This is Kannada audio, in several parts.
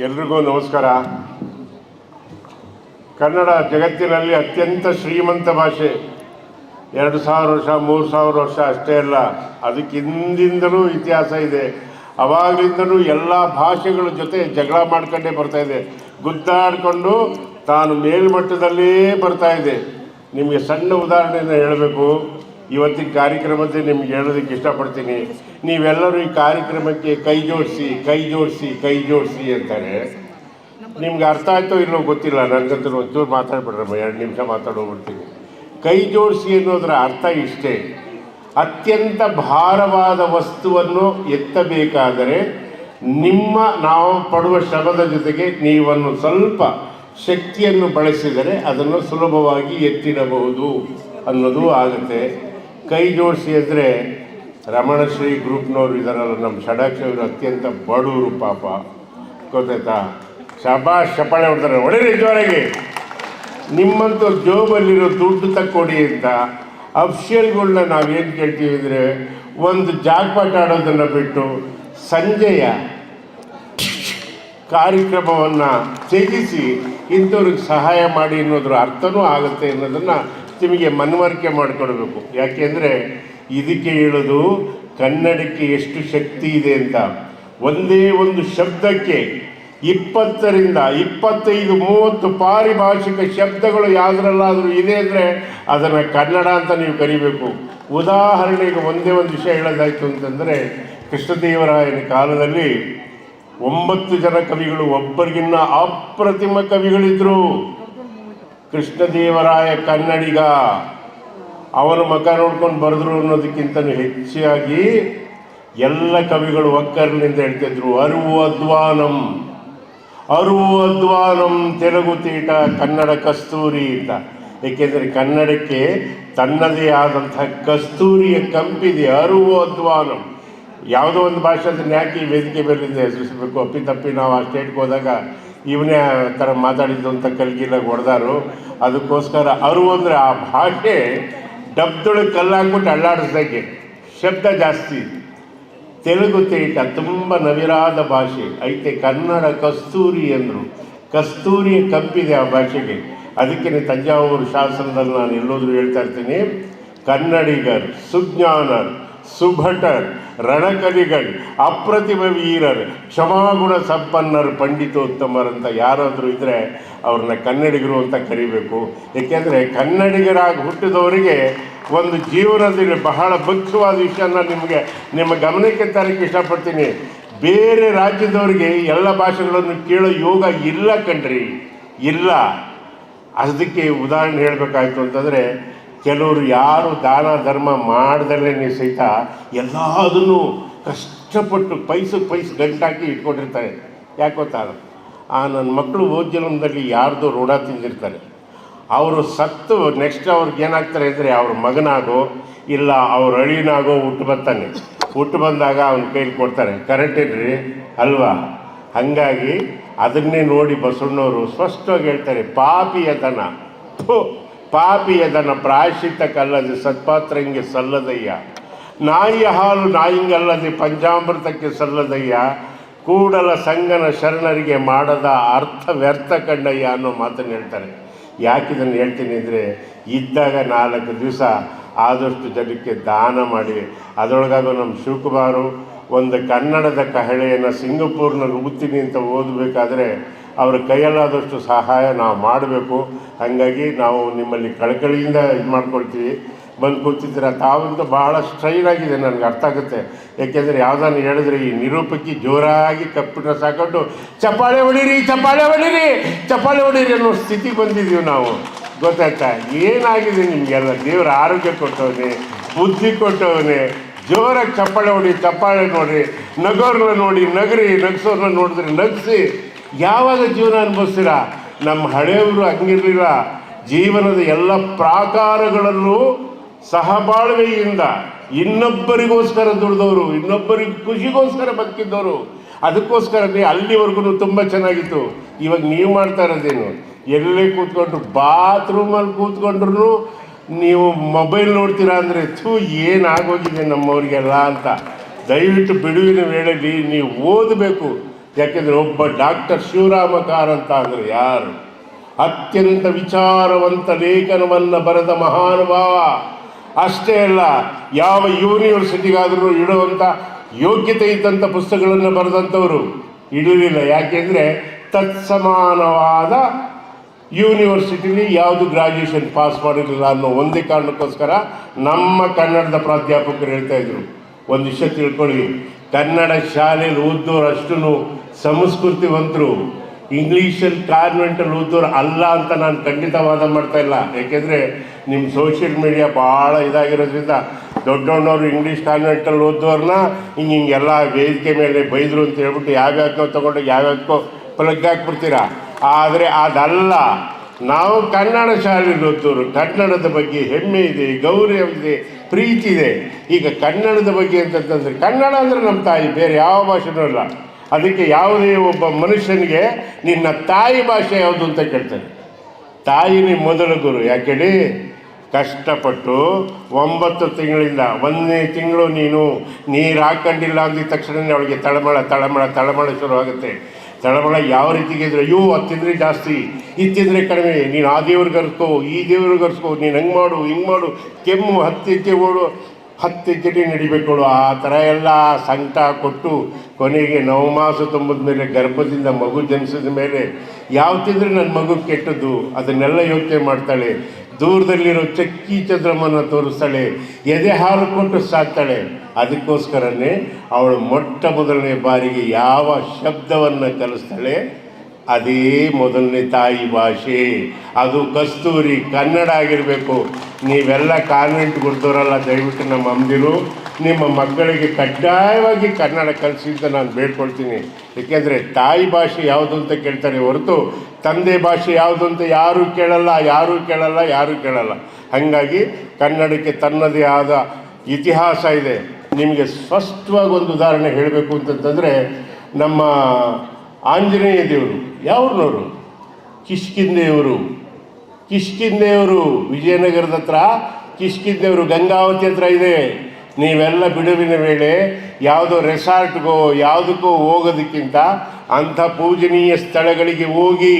ಎಲ್ರಿಗೂ ನಮಸ್ಕಾರ. ಕನ್ನಡ ಜಗತ್ತಿನಲ್ಲಿ ಅತ್ಯಂತ ಶ್ರೀಮಂತ ಭಾಷೆ. 2000 ವರ್ಷ 3000 ವರ್ಷ ಅಷ್ಟೇ ಅಲ್ಲ, ಅದಕ್ಕೆ ಹಿಂದಿಂದಲೂ ಇತಿಹಾಸ ಇದೆ. ಅವಾಗಲಿಂದಲೂ ಎಲ್ಲ ಭಾಷೆಗಳ ಜೊತೆ ಜಗಳ ಮಾಡ್ಕೊಂಡೇ ಬರ್ತಾ ಇದೆ, ಗುದ್ದಾಡಿಕೊಂಡು ತಾನು ಮೇಲ್ಮಟ್ಟದಲ್ಲೇ ಬರ್ತಾ ಇದೆ. ನಿಮಗೆ ಸಣ್ಣ ಉದಾಹರಣೆಯನ್ನು ಹೇಳಬೇಕು. ಇವತ್ತಿನ ಕಾರ್ಯಕ್ರಮದಲ್ಲಿ ನಿಮ್ಗೆ ಹೇಳೋದಕ್ಕೆ ಇಷ್ಟಪಡ್ತೀನಿ. ನೀವೆಲ್ಲರೂ ಈ ಕಾರ್ಯಕ್ರಮಕ್ಕೆ ಕೈ ಜೋಡಿಸಿ ಅಂತಾರೆ. ನಿಮ್ಗೆ ಅರ್ಥ ಆಯ್ತೋ ಇಲ್ಲೋ ಗೊತ್ತಿಲ್ಲ, ನನಗಂತೂ ಒಂಚೂರು ಮಾತಾಡ್ಬಿಡ್ರಮ್ಮ, 2 ನಿಮಿಷ ಮಾತಾಡೋಗ್ಬಿಡ್ತೀನಿ. ಕೈ ಜೋಡಿಸಿ ಅನ್ನೋದರ ಅರ್ಥ ಇಷ್ಟೇ: ಅತ್ಯಂತ ಭಾರವಾದ ವಸ್ತುವನ್ನು ಎತ್ತಬೇಕಾದರೆ ನಾವು ಪಡುವ ಶ್ರಮದ ಜೊತೆಗೆ ನೀವನ್ನು ಸ್ವಲ್ಪ ಶಕ್ತಿಯನ್ನು ಬಳಸಿದರೆ ಅದನ್ನು ಸುಲಭವಾಗಿ ಎತ್ತಿಡಬಹುದು ಅನ್ನೋದು ಆಗುತ್ತೆ. ಕೈ ಜೋಡಿಸಿ ಅಂದರೆ ರಮಣಶ್ರೀ ಗ್ರೂಪ್ನವ್ರು ಇದ್ದಾರಲ್ಲ, ನಮ್ಮ ಷಡಾಕ್ಷವರು ಅತ್ಯಂತ ಬಡವರು ಪಾಪ, ಗೊತ್ತಾಯ್ತಾ? ಶಬಾಷ್, ಚಪ್ಪಾಳೆ ಹೊಡ್ತಾರೆ, ಹೊಡೀರಿ ಜೋರಾಗಿ. ನಿಮ್ಮಂತೂ ಜೋಬಲ್ಲಿರೋ ದುಡ್ಡು ತಕ್ಕೊಡಿ ಅಂತ ಅಫಿಷಿಯಲ್ಗಳನ್ನ ನಾವೇನು ಕೇಳ್ತೀವಿ ಅಂದರೆ, ಒಂದು ಜಾಕ್ಪಾಟ್ ಆಡೋದನ್ನು ಬಿಟ್ಟು ಸಂಜೆಯ ಕಾರ್ಯಕ್ರಮವನ್ನು ತ್ಯಜಿಸಿ ಇಂಥವ್ರಿಗೆ ಸಹಾಯ ಮಾಡಿ ಅನ್ನೋದ್ರ ಅರ್ಥನೂ ಆಗುತ್ತೆ ಅನ್ನೋದನ್ನು ನಿಮಗೆ ಮನವರಿಕೆ ಮಾಡಿಕೊಡ್ಬೇಕು. ಯಾಕೆಂದರೆ ಇದಕ್ಕೆ ಹೇಳೋದು ಕನ್ನಡಕ್ಕೆ ಎಷ್ಟು ಶಕ್ತಿ ಇದೆ ಅಂತ. ಒಂದೇ ಒಂದು ಶಬ್ದಕ್ಕೆ 20ರಿಂದ 25, 30 ಪಾರಿಭಾಷಿಕ ಶಬ್ದಗಳು ಯಾವುದ್ರಲ್ಲಾದರೂ ಇದೆ ಅಂದರೆ ಅದನ್ನು ಕನ್ನಡ ಅಂತ ನೀವು ಕರಿಬೇಕು. ಉದಾಹರಣೆಗೆ ಒಂದೇ ಒಂದು ವಿಷಯ ಹೇಳೋದಾಯಿತು ಅಂತಂದರೆ, ಕೃಷ್ಣದೇವರಾಯನ ಕಾಲದಲ್ಲಿ 9 ಜನ ಕವಿಗಳು, ಒಬ್ಬರಿಗಿನ್ನ ಅಪ್ರತಿಮ ಕವಿಗಳಿದ್ದರು. ಕೃಷ್ಣದೇವರಾಯ ಕನ್ನಡಿಗ, ಅವನ ಮಕ ನೋಡ್ಕೊಂಡು ಬರೆದ್ರು ಅನ್ನೋದಕ್ಕಿಂತಲೂ ಹೆಚ್ಚಾಗಿ ಎಲ್ಲ ಕವಿಗಳು ಒಕ್ಕರ್ನಿಂದ ಹೇಳ್ತಿದ್ರು, ಅರುವು ಅದ್ವಾನಂ ತೆಲುಗು ತೀಟ ಕನ್ನಡ ಕಸ್ತೂರಿ ಅಂತ. ಏಕೆಂದರೆ ಕನ್ನಡಕ್ಕೆ ತನ್ನದೇ ಆದಂಥ ಕಸ್ತೂರಿಯ ಕಂಪಿದೆ, ಅರುವು ಅದ್ವಾನಂ. ಯಾವುದೋ ಒಂದು ಭಾಷೆ ಅದನ್ನು ಯಾಕೆ ಈ ವೇದಿಕೆ ಮೇಲಿಂದ ಹೆಸರಿಸಬೇಕು? ಅಪ್ಪಿತಪ್ಪಿ ನಾವು ಆ ಸ್ಟೇಟ್ಗೆ ಹೋದಾಗ ಇವನೇ ಥರ ಮಾತಾಡಿದ್ದು ಅಂತ ಕಲ್ಗಿಲಾಗ ಹೊಡೆದಾರು. ಅದಕ್ಕೋಸ್ಕರ ಅರು ಅಂದರೆ ಆ ಭಾಷೆ ಡಬ್ದೊಳಗೆ ಕಲ್ಲಾಕ್ಬಿಟ್ಟು ಅಳ್ಳಾಡಿಸ್ದಾಗೆ ಶಬ್ದ ಜಾಸ್ತಿ. ತೆಲುಗು ತೀಟ ತುಂಬ ನವಿರಾದ ಭಾಷೆ ಐತೆ. ಕನ್ನಡ ಕಸ್ತೂರಿ ಅಂದರು, ಕಸ್ತೂರಿಯ ಕಂಪಿದೆ ಆ ಭಾಷೆಗೆ. ಅದಕ್ಕೆ ತಂಜಾವೂರು ಶಾಸನದಲ್ಲಿ ನಾನು ಎಲ್ಲೋದ್ರೂ ಹೇಳ್ತಾ ಇರ್ತೀನಿ, ಕನ್ನಡಿಗರ್ ಸುಜ್ಞಾನರ್ ಸುಭಟರ್ ರಣಕಲಿಗಳು ಅಪ್ರತಿಮ ವೀರರ್ ಕ್ಷಮಾಗುಣ ಸಂಪನ್ನರು ಪಂಡಿತೋತ್ತಮರಂತ ಯಾರಾದರೂ ಇದ್ದರೆ ಅವ್ರನ್ನ ಕನ್ನಡಿಗರು ಅಂತ ಕರಿಬೇಕು. ಏಕೆಂದರೆ ಕನ್ನಡಿಗರಾಗಿ ಹುಟ್ಟಿದವರಿಗೆ ಒಂದು ಜೀವನದಲ್ಲಿ ಬಹಳ ಮುಖ್ಯವಾದ ವಿಷಯನ ನಿಮ್ಮ ಗಮನಕ್ಕೆ ತರಕ್ಕೆ ಇಷ್ಟಪಡ್ತೀನಿ. ಬೇರೆ ರಾಜ್ಯದವರಿಗೆ ಎಲ್ಲ ಭಾಷೆಗಳನ್ನು ಕೇಳೋ ಯೋಗ ಇಲ್ಲ ಕಣ್ರಿ, ಇಲ್ಲ. ಅದಕ್ಕೆ ಉದಾಹರಣೆ ಹೇಳಬೇಕಾಯ್ತು ಅಂತಂದರೆ, ಕೆಲವರು ಯಾರು ದಾನ ಧರ್ಮ ಮಾಡ್ದಲ್ಲೇ ಸಹಿತ ಎಲ್ಲದನ್ನು ಕಷ್ಟಪಟ್ಟು ಪೈಸೆ ಗಂಟಾಕಿ ಇಟ್ಕೊಂಡಿರ್ತಾರೆ. ಯಾಕೆ ಗೊತ್ತಾ? ನನ್ನ ಮಕ್ಕಳು ಓದ್ ಜನ್ಮದಲ್ಲಿ ಯಾರ್ದೋ ಋಣ ತಿಂದಿರ್ತಾರೆ. ಅವರು ಸತ್ತು ನೆಕ್ಸ್ಟ್ ಅವ್ರಿಗೆ ಏನಾಗ್ತಾರೆ ಅಂದರೆ, ಅವ್ರ ಮಗನಾಗೋ ಇಲ್ಲ ಅವ್ರ ಅಳಿನಾಗೋ ಹುಟ್ಟು ಬಂದಾಗ ಅವನ ಕೈಲಿ ಕೊಡ್ತಾರೆ. ಕರೆಕ್ಟ್ ಇಲ್ರಿ ಅಲ್ವಾ? ಹಾಗಾಗಿ ಅದನ್ನೇ ನೋಡಿ ಬಸವಣ್ಣವರು ಸ್ಪಷ್ಟವಾಗಿ ಹೇಳ್ತಾರೆ, ಪಾಪಿಯ ದನ ಪ್ರಾಯಶ್ಚಿತ್ತಕ್ಕಲ್ಲದೆ ಸತ್ಪಾತ್ರಂಗೆ ಸಲ್ಲದಯ್ಯ, ನಾಯಿಯ ಹಾಲು ನಾಯಿಂಗಲ್ಲದೆ ಪಂಚಾಮೃತಕ್ಕೆ ಸಲ್ಲದಯ್ಯ, ಕೂಡಲ ಸಂಗನ ಶರಣರಿಗೆ ಮಾಡದ ಅರ್ಥ ವ್ಯರ್ಥ ಕಂಡಯ್ಯ ಅನ್ನೋ ಮಾತನ್ನು ಹೇಳ್ತಾರೆ. ಯಾಕಿದನ್ನು ಹೇಳ್ತೀನಿ ಅಂದರೆ, ಇದ್ದಾಗ 4 ದಿವಸ ಆದಷ್ಟು ಜನಕ್ಕೆ ದಾನ ಮಾಡಿ. ಅದರೊಳಗಾಗೋ ನಮ್ಮ ಶಿವಕುಮಾರು ಒಂದು ಕನ್ನಡದ ಕಹಳೆಯನ್ನು ಸಿಂಗಪೂರ್ನಲ್ಲಿ ಉಗುತ್ತೀನಿ ಅಂತ ಓದಬೇಕಾದ್ರೆ ಅವ್ರ ಕೈಯಲ್ಲಾದಷ್ಟು ಸಹಾಯ ನಾವು ಮಾಡಬೇಕು. ಹಾಗಾಗಿ ನಾವು ನಿಮ್ಮಲ್ಲಿ ಕಳಕಳಿಯಿಂದ ಇದು ಮಾಡ್ಕೊಳ್ತೀವಿ. ಬಂದು ಕೂತಿದ್ದೀರ, ತಾವಂತೂ ಭಾಳ ಸ್ಟ್ರೈನ್ ಆಗಿದೆ, ನನಗೆ ಅರ್ಥ ಆಗುತ್ತೆ. ಯಾಕೆಂದರೆ ಯಾವುದನ್ನು ಹೇಳಿದ್ರೆ ಈ ನಿರೂಪಕಿ ಜೋರಾಗಿ ಕಪ್ಪಿನ ಸಾಕೊಂಡು ಚಪ್ಪಾಳೆ ಹೊಡೀರಿ ಅನ್ನೋ ಸ್ಥಿತಿ ಬಂದಿದ್ದೀವಿ ನಾವು, ಗೊತ್ತಾಯ್ತಾ? ಏನಾಗಿದೆ ನಿಮಗೆಲ್ಲ? ದೇವರ ಆರೋಗ್ಯ ಕೊಟ್ಟವನೇ, ಬುದ್ಧಿ ಕೊಟ್ಟವನೇ. ಜೋರಾಗಿ ಚಪ್ಪಾಳೆ ನೋಡಿರಿ, ನಗೋರ್ನ ನೋಡಿ ನಗಿಸೋರ್ನ ನೋಡಿದ್ರೆ ನಗಿಸಿ. ಯಾವಾಗ ಜೀವನ ಅನುಭವಿಸ್ತೀರ? ನಮ್ಮ ಹಳೆಯವರು ಹಂಗಿರಲಿಲ್ಲ. ಜೀವನದ ಎಲ್ಲ ಪ್ರಾಕಾರಗಳಲ್ಲೂ ಸಹಬಾಳ್ವೆಯಿಂದ ಇನ್ನೊಬ್ಬರಿಗೋಸ್ಕರ ದುಡಿದವರು, ಇನ್ನೊಬ್ಬರಿಗೆ ಖುಷಿಗೋಸ್ಕರ ಬದುಕಿದ್ದವರು. ಅದಕ್ಕೋಸ್ಕರನೇ ಅಲ್ಲಿವರೆಗೂ ತುಂಬ ಚೆನ್ನಾಗಿತ್ತು. ಇವಾಗ ನೀವು ಮಾಡ್ತಾ ಇರೋದೇನು? ಎಲ್ಲೇ ಕೂತ್ಕೊಂಡ್ರು, ಬಾತ್ರೂಮಲ್ಲಿ ಕೂತ್ಕೊಂಡ್ರು ನೀವು ಮೊಬೈಲ್ ನೋಡ್ತೀರಾ ಅಂದರೆ ಏನಾಗೋಗಿದೆ ನಮ್ಮವ್ರಿಗೆಲ್ಲ ಅಂತ. ದಯವಿಟ್ಟು ಬಿಡುವಿನ ವೇಳೆಯಲ್ಲಿ ನೀವು ಓದಬೇಕು. ಯಾಕೆಂದರೆ ಒಬ್ಬ ಡಾಕ್ಟರ್ ಶಿವರಾಮ ಕಾರಂತ ಅಂದರೆ ಯಾರು? ಅತ್ಯಂತ ವಿಚಾರವಂತ ಲೇಖನವನ್ನು ಬರೆದ ಮಹಾನುಭಾವ. ಅಷ್ಟೇ ಅಲ್ಲ, ಯಾವ ಯೂನಿವರ್ಸಿಟಿಗಾದರೂ ಇಡುವಂಥ ಯೋಗ್ಯತೆ ಇದ್ದಂಥ ಪುಸ್ತಕಗಳನ್ನು ಬರೆದಂಥವರು ಇಡಲಿಲ್ಲ. ಯಾಕೆಂದರೆ ತತ್ಸಮಾನವಾದ ಯೂನಿವರ್ಸಿಟಿಲಿ ಯಾವುದು ಗ್ರಾಜ್ಯುಯೇಷನ್ ಪಾಸ್ ಮಾಡಿರಲಿಲ್ಲ ಅನ್ನೋ ಒಂದೇ ಕಾರಣಕ್ಕೋಸ್ಕರ ನಮ್ಮ ಕನ್ನಡದ ಪ್ರಾಧ್ಯಾಪಕರು ಹೇಳ್ತಾಯಿದ್ರು, ಒಂದು ವಿಷಯ ತಿಳ್ಕೊಳ್ಳಿ, ಕನ್ನಡ ಶಾಲೆಯಲ್ಲಿ ಓದೋರು ಅಷ್ಟು ಸಂಸ್ಕೃತಿವಂತರು, ಇಂಗ್ಲೀಷಲ್ಲಿ ಕಾನ್ವೆಂಟಲ್ಲಿ ಓದೋರು ಅಲ್ಲ ಅಂತ ನಾನು ಖಂಡಿತ ವಾದ ಮಾಡ್ತಾ ಇಲ್ಲ. ಯಾಕೆಂದರೆ ನಿಮ್ಮ ಸೋಷಿಯಲ್ ಮೀಡಿಯಾ ಭಾಳ ಇದಾಗಿರೋದ್ರಿಂದ ದೊಡ್ಡವ್ರನ್ನವರು ಇಂಗ್ಲೀಷ್ ಕಾನ್ವೆಂಟಲ್ಲಿ ಓದೋರನ್ನ ಹಿಂಗೆಲ್ಲ ವೇದಿಕೆ ಮೇಲೆ ಬೈದರು ಅಂತ ಹೇಳ್ಬಿಟ್ಟು ಯಾವ್ಯಾವಕ್ಕೋ ತೊಗೊಂಡು ಯಾವ್ಯಾವಕ್ಕೋ ಪ್ಲಗ್ ಹಾಕ್ಬಿಡ್ತೀರಾ. ಆದರೆ ಅದಲ್ಲ, ನಾವು ಕನ್ನಡ ಶಾಲೆಯಲ್ಲಿ ಓದೋರು, ಕನ್ನಡದ ಬಗ್ಗೆ ಹೆಮ್ಮೆ ಇದೆ, ಗೌರವ ಇದೆ, ಪ್ರೀತಿ ಇದೆ. ಈಗ ಕನ್ನಡದ ಬಗ್ಗೆ ಅಂತಂತಂದರೆ ಕನ್ನಡ ಅಂದರೆ ನಮ್ಮ ತಾಯಿ, ಬೇರೆ ಯಾವ ಭಾಷೆನೂ ಇಲ್ಲ. ಅದಕ್ಕೆ ಯಾವುದೇ ಒಬ್ಬ ಮನುಷ್ಯನಿಗೆ ನಿನ್ನ ತಾಯಿ ಭಾಷೆ ಯಾವುದು ಅಂತ ಕೇಳ್ತಾನೆ. ತಾಯಿನೇ ಮೊದಲ ಗುರು. ಯಾಕೇಳಿ, ಕಷ್ಟಪಟ್ಟು 9 ತಿಂಗಳಿಂದ 1ನೇ ತಿಂಗಳು ನೀರು ಹಾಕ್ಕೊಂಡಿಲ್ಲ ಅಂದಿದ ತಕ್ಷಣವೇ ಅವಳಿಗೆ ತಳಮಳ ಶುರುವಾಗುತ್ತೆ. ತಳಮಳ ಯಾವ ರೀತಿಗೆ ಇದ್ರೆ, ಅಯ್ಯೋ ಅದು ತಿಂದರೆ ಜಾಸ್ತಿ, ಇದು ತಿಂದರೆ ಕಡಿಮೆ, ನೀನು ಆ ದೇವ್ರಿಗೆ ಹರ್ಸ್ಕೋ, ಈ ದೇವ್ರಿಗೆ ಹರ್ಸ್ಕೋ, ನೀನು ಹಂಗೆ ಮಾಡು ಹಿಂಗೆ ಮಾಡು, ಕೆಮ್ಮು 10 ಹೆಜ್ಜೆ ಓಡು, 10 ಹೆಜ್ಜೆ ನಡಿಬೇಕು. ಆ ಥರ ಎಲ್ಲ ಸಂಕಟ ಕೊಟ್ಟು ಕೊನೆಗೆ 9 ಮಾಸ ತುಂಬಿದ ಮೇಲೆ, ಗರ್ಭದಿಂದ ಮಗು ಜನಿಸಿದ ಮೇಲೆ ಯಾವ ತಿಂದರೆ ನನ್ನ ಮಗು ಕೆಟ್ಟದ್ದು ಅದನ್ನೆಲ್ಲ ಯೋಚನೆ ಮಾಡ್ತಾಳೆ. ದೂರದಲ್ಲಿರೋ ಚಕ್ಕಿ ಚಂದ್ರಮ್ಮನ ತೋರಿಸ್ತಾಳೆ, ಎದೆ ಹಾಲು ಕೊಟ್ಟು ಸಾಕ್ತಾಳೆ. ಅದಕ್ಕೋಸ್ಕರನೇ ಅವಳು ಮೊಟ್ಟ ಮೊದಲನೇ ಬಾರಿಗೆ ಯಾವ ಶಬ್ದವನ್ನು ಕಲಿಸ್ತಾಳೆ, ಅದೇ ಮೊದಲನೇ ತಾಯಿ ಭಾಷೆ. ಅದು ಕಸ್ತೂರಿ ಕನ್ನಡ ಆಗಿರಬೇಕು. ನೀವೆಲ್ಲ ಕಾನ್ವೆಂಟ್ ಕೊಡ್ತೋರಲ್ಲ, ದಯವಿಟ್ಟು ನಮ್ಮ ಅಮ್ಮದಿರು ನಿಮ್ಮ ಮಕ್ಕಳಿಗೆ ಕಡ್ಡಾಯವಾಗಿ ಕನ್ನಡ ಕಲಿಸಿ ಅಂತ ನಾನು ಬೇಡ್ಕೊಳ್ತೀನಿ. ಏಕೆಂದರೆ ತಾಯಿ ಭಾಷೆ ಯಾವುದು ಅಂತ ಕೇಳ್ತಾರೆ ಹೊರತು ತಂದೆ ಭಾಷೆ ಯಾವುದು ಅಂತ ಯಾರೂ ಕೇಳಲ್ಲ. ಹಾಗಾಗಿ ಕನ್ನಡಕ್ಕೆ ತನ್ನದೇ ಆದ ಇತಿಹಾಸ ಇದೆ. ನಿಮಗೆ ಸ್ಪಷ್ಟವಾಗಿ ಒಂದು ಉದಾಹರಣೆ ಹೇಳಬೇಕು ಅಂತಂತಂದರೆ, ನಮ್ಮ ಆಂಜನೇಯ ದೇವರು ಯಾವ್ರನ್ನವರು? ಕಿಷ್ಕಿಂಧೆಯವರು ವಿಜಯನಗರದ ಹತ್ರ ಕಿಷ್ಕಿಂಧೆಯವರು ಗಂಗಾವತಿ ಹತ್ರ ಇದೆ. ನೀವೆಲ್ಲ ಬಿಡುವಿನ ವೇಳೆ ಯಾವುದೋ ರೆಸಾರ್ಟ್ಗೋ ಯಾವುದಕ್ಕೋ ಹೋಗೋದಕ್ಕಿಂತ ಅಂಥ ಪೂಜನೀಯ ಸ್ಥಳಗಳಿಗೆ ಹೋಗಿ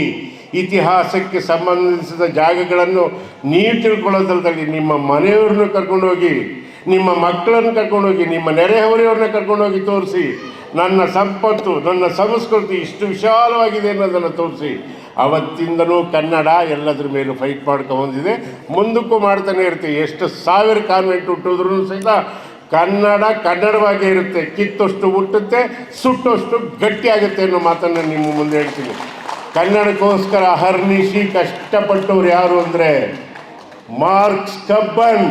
ಇತಿಹಾಸಕ್ಕೆ ಸಂಬಂಧಿಸಿದ ಜಾಗಗಳನ್ನು ನೀವು ತಿಳ್ಕೊಳ್ಳೋದ್ರಲ್ಲಿ ನಿಮ್ಮ ಮನೆಯವ್ರನ್ನ ಕರ್ಕೊಂಡೋಗಿ, ನಿಮ್ಮ ಮಕ್ಕಳನ್ನು ಕರ್ಕೊಂಡೋಗಿ, ನಿಮ್ಮ ನೆರೆಹೊರೆಯವ್ರನ್ನ ಕರ್ಕೊಂಡೋಗಿ ತೋರಿಸಿ, ನನ್ನ ಸಂಪತ್ತು ನನ್ನ ಸಂಸ್ಕೃತಿ ಇಷ್ಟು ವಿಶಾಲವಾಗಿದೆ ಅನ್ನೋದನ್ನು ತೋರಿಸಿ. ಅವತ್ತಿಂದಲೂ ಕನ್ನಡ ಎಲ್ಲದ್ರ ಮೇಲೂ ಫೈಟ್ ಮಾಡ್ಕೊಂಬಂದಿದೆ, ಮುಂದಕ್ಕೂ ಮಾಡ್ತಾನೆ ಇರ್ತೀವಿ. ಎಷ್ಟು 1000 ಕಾನ್ವೆಂಟ್ ಹುಟ್ಟಿದ್ರೂ ಸಹಿತ ಕನ್ನಡವಾಗೇ ಇರುತ್ತೆ. ಕಿತ್ತಷ್ಟು ಹುಟ್ಟುತ್ತೆ, ಸುಟ್ಟಷ್ಟು ಗಟ್ಟಿಯಾಗುತ್ತೆ ಅನ್ನೋ ಮಾತನ್ನು ನಿಮ್ಮ ಮುಂದೆ ಹೇಳ್ತೀನಿ. ಕನ್ನಡಕ್ಕೋಸ್ಕರ ಅಹರ್ನಿಶಿ ಕಷ್ಟಪಟ್ಟವ್ರು ಯಾರು ಅಂದರೆ ಮಾರ್ಕ್ಸ್ ಕಬ್ಬನ್.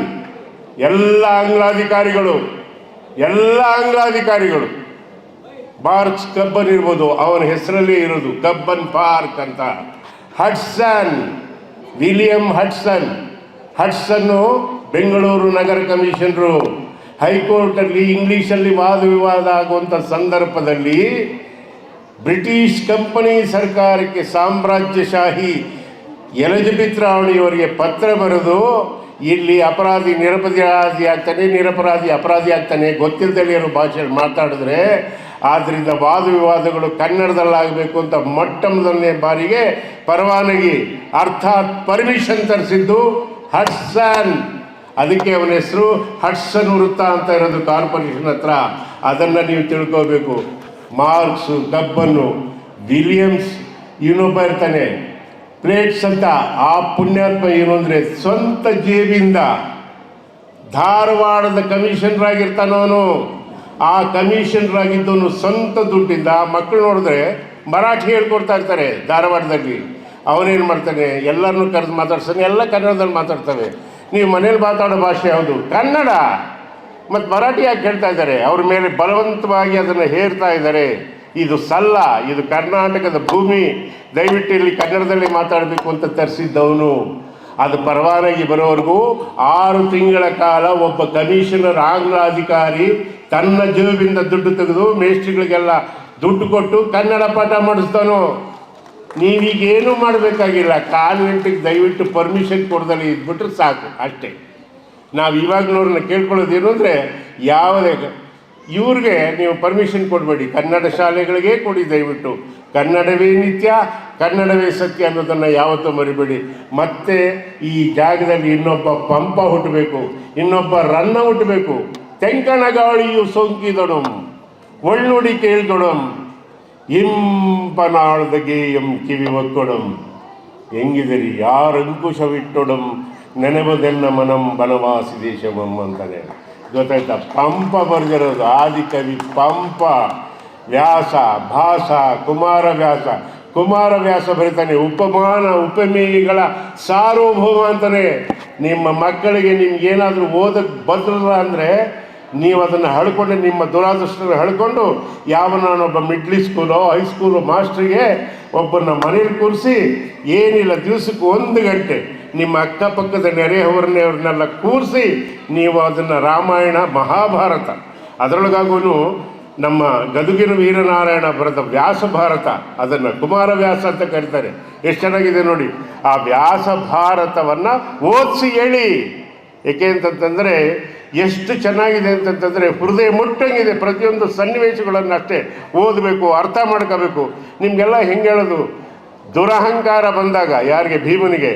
ಎಲ್ಲ ಆಂಗ್ಲಾಧಿಕಾರಿಗಳು ಮಾರ್ಕ್ಸ್ ಕಬ್ಬನ್ ಇರ್ಬೋದು, ಅವನ ಹೆಸರಲ್ಲೇ ಇರೋದು ಕಬ್ಬನ್ ಪಾರ್ಕ್ ಅಂತ. ವಿಲಿಯಂ ಹಡ್ಸನ್ನು ಬೆಂಗಳೂರು ನಗರ ಕಮಿಷನರು ಹೈಕೋರ್ಟಲ್ಲಿ ಇಂಗ್ಲೀಷಲ್ಲಿ ವಾದ ವಿವಾದ ಆಗುವಂಥ ಸಂದರ್ಭದಲ್ಲಿ ಬ್ರಿಟಿಷ್ ಕಂಪನಿ ಸರ್ಕಾರಕ್ಕೆ ಸಾಮ್ರಾಜ್ಯಶಾಹಿ ಎಲಿಜಬೆತ್ ರಾಣಿಯವರಿಗೆ ಪತ್ರ ಬರೆದು, ಇಲ್ಲಿ ಅಪರಾಧಿ ಅಪರಾಧಿ ಆಗ್ತಾನೆ ಗೊತ್ತಿಲ್ಲದಲ್ಲಿರೋ ಭಾಷೆಯಲ್ಲಿ ಮಾತಾಡಿದ್ರೆ ಆದ್ದರಿಂದ ವಾದ ವಿವಾದಗಳು ಕನ್ನಡದಲ್ಲಾಗಬೇಕು ಅಂತ ಮೊಟ್ಟ ಮೊದಲನೇ ಬಾರಿಗೆ ಪರವಾನಗಿ ಅರ್ಥಾತ್ ಪರ್ಮಿಷನ್ ತರಿಸಿದ್ದು ಹಡ್ಸನ್. ಅದಕ್ಕೆ ಅವನ ಹೆಸರು ಹಡ್ಸನ್ ವೃತ್ತ ಅಂತ ಇರೋದು ಕಾರ್ಪೊರೇಷನ್ ಹತ್ರ. ಅದನ್ನು ನೀವು ತಿಳ್ಕೋಬೇಕು. ಮಾರ್ಕ್ಸು, ಕಬ್ಬನ್ನು, ವಿಲಿಯಮ್ಸ್ ಇವನೊಬ್ಬ ಇರ್ತಾನೆ ಪ್ಲೇಟ್ಸ್ ಅಂತ. ಆ ಪುಣ್ಯಾತ್ಮ ಏನು ಅಂದರೆ ಸ್ವಂತ ಜೇಬಿಂದ ಧಾರವಾಡದ ಕಮಿಷನರ್ ಆಗಿರ್ತಾನವನು. ಆ ಕಮಿಷನರ್ ಆಗಿದ್ದವನು ಸ್ವಂತ ದುಡ್ಡಿಂದ, ಮಕ್ಕಳು ನೋಡಿದ್ರೆ ಮರಾಠಿ ಹೇಳ್ಕೊಡ್ತಾ ಇರ್ತಾರೆ ಧಾರವಾಡದಲ್ಲಿ. ಅವನೇನು ಮಾಡ್ತಾನೆ, ಎಲ್ಲರನ್ನೂ ಕರೆದು ಮಾತಾಡ್ತಾನೆ, ಎಲ್ಲ ಕನ್ನಡದಲ್ಲಿ ಮಾತಾಡ್ತವೆ. ನೀವು ಮನೇಲಿ ಮಾತಾಡೋ ಭಾಷೆ ಯಾವುದು? ಕನ್ನಡ. ಮತ್ತು ಮರಾಠಿ ಯಾಕೆ ಹೇಳ್ತಾ ಇದ್ದಾರೆ? ಅವ್ರ ಮೇಲೆ ಬಲವಂತವಾಗಿ ಅದನ್ನು ಹೇರ್ತಾ ಇದ್ದಾರೆ. ಇದು ಸಲ್ಲ, ಇದು ಕರ್ನಾಟಕದ ಭೂಮಿ, ದಯವಿಟ್ಟು ಇಲ್ಲಿ ಕನ್ನಡದಲ್ಲಿ ಮಾತಾಡಬೇಕು ಅಂತ ತರಿಸಿದ್ದವನು. ಅದು ಪರವಾನಗಿ ಬರೋವರೆಗೂ 6 ತಿಂಗಳ ಕಾಲ ಒಬ್ಬ ಕಮಿಷನರ್ ಆಂಗ್ಲ ಅಧಿಕಾರಿ ತನ್ನ ಜೇಬಿಂದ ದುಡ್ಡು ತೆಗೆದು ಮೇಸ್ಟ್ರಿಗಳಿಗೆಲ್ಲ ದುಡ್ಡು ಕೊಟ್ಟು ಕನ್ನಡ ಪಾಠ ಮಾಡಿಸ್ತಾನೋ. ನೀವೀಗೇನೂ ಮಾಡಬೇಕಾಗಿಲ್ಲ, ಕಾನ್ವೆಂಟಿಗೆ ದಯವಿಟ್ಟು ಪರ್ಮಿಷನ್ ಕೊಡ್ದಲ್ಲಿ ಇದ್ಬಿಟ್ರೆ ಸಾಕು, ಅಷ್ಟೇ. ನಾವು ಇವಾಗಲವ್ರನ್ನ ಕೇಳ್ಕೊಳ್ಳೋದೇನು ಅಂದರೆ, ಯಾವುದೇ ಇವ್ರಿಗೆ ನೀವು ಪರ್ಮಿಷನ್ ಕೊಡಬೇಡಿ, ಕನ್ನಡ ಶಾಲೆಗಳಿಗೆ ಕೊಡಿ ದಯವಿಟ್ಟು. ಕನ್ನಡವೇ ನಿತ್ಯ, ಕನ್ನಡವೇ ಸತ್ಯ ಅನ್ನೋದನ್ನು ಯಾವತ್ತೂ ಮರಿಬೇಡಿ. ಮತ್ತೆ ಈ ಜಾಗದಲ್ಲಿ ಇನ್ನೊಬ್ಬ ಪಂಪ ಹುಟ್ಟಬೇಕು, ಇನ್ನೊಬ್ಬ ರನ್ನ ಹುಟ್ಟಬೇಕು. ತೆಂಕಣ ಗಾಳಿಯು ಸೋಂಕಿದೊಡಂ, ಒಳ್ಳುಡಿ ಕೇಳ್ದೊಡಂ, ಇಂಪನಾಳದ ಗೇಯಂ ಕಿವಿ ಒಕ್ಕೊಡಂ, ಹೆಂಗಿದರಿ ಯಾರಂಕುಶವಿಟ್ಟೊಡಂ, ನೆನೆಬದೆಲ್ಲ ಮನಂ ಬನವಾಸಿ ದೇಶಮಂ ಅಂತಾನೆ. ಗೊತ್ತಾಯ್ತಾ? ಪಂಪ ಬರೆದಿರೋದು ಆದಿಕವಿ ಪಂಪ. ವ್ಯಾಸ, ಭಾಸ, ಕುಮಾರವ್ಯಾಸ ಬರೀತಾನೆ ಉಪಮಾನ ಉಪಮೇಯಗಳ ಸಾರ್ವಭೌಮ ಅಂತಾನೆ. ನಿಮ್ಮ ಮಕ್ಕಳಿಗೆ ನಿಮ್ಗೇನಾದರೂ ಓದಕ್ಕೆ ಬದಲ್ಲ ಅಂದರೆ ನೀವು ಅದನ್ನು ಹಳ್ಕೊಂಡು, ನಿಮ್ಮ ದುರಾದೃಷ್ಟ ಹಳ್ಕೊಂಡು ಯಾವನೊಬ್ಬ ಮಿಡ್ಲ್ ಸ್ಕೂಲೋ ಹೈಸ್ಕೂಲು ಮಾಸ್ಟ್ರಿಗೆ ಒಬ್ಬನ ಮನೇಲಿ ಕೂರಿಸಿ ಏನಿಲ್ಲ ದಿವಸಕ್ಕೆ 1 ಗಂಟೆ ನಿಮ್ಮ ಅಕ್ಕಪಕ್ಕದ ನೆರೆಹೊರನೆಯವ್ರನ್ನೆಲ್ಲ ಕೂರಿಸಿ ನೀವು ಅದನ್ನು ರಾಮಾಯಣ ಮಹಾಭಾರತ, ಅದರೊಳಗಾಗೂ ನಮ್ಮ ಗದುಗಿನ ವೀರನಾರಾಯಣ ಬರೆದ ವ್ಯಾಸ ಭಾರತ, ಅದನ್ನು ಕುಮಾರವ್ಯಾಸ ಅಂತ ಕರೀತಾರೆ. ಎಷ್ಟು ಚೆನ್ನಾಗಿದೆ ನೋಡಿ. ಆ ವ್ಯಾಸ ಭಾರತವನ್ನು ಓದಿಸಿ ಹೇಳಿ. ಏಕೆ ಅಂತಂತಂದರೆ ಎಷ್ಟು ಚೆನ್ನಾಗಿದೆ ಅಂತಂತಂದರೆ ಹೃದಯ ಮುಟ್ಟಂಗಿದೆ. ಪ್ರತಿಯೊಂದು ಸನ್ನಿವೇಶಗಳನ್ನು ಅಷ್ಟೇ ಓದಬೇಕು, ಅರ್ಥ ಮಾಡ್ಕೋಬೇಕು. ನಿಮಗೆಲ್ಲ ಹೆಂಗೆ ಹೇಳೋದು, ದುರಹಂಕಾರ ಬಂದಾಗ ಯಾರಿಗೆ? ಭೀಮನಿಗೆ.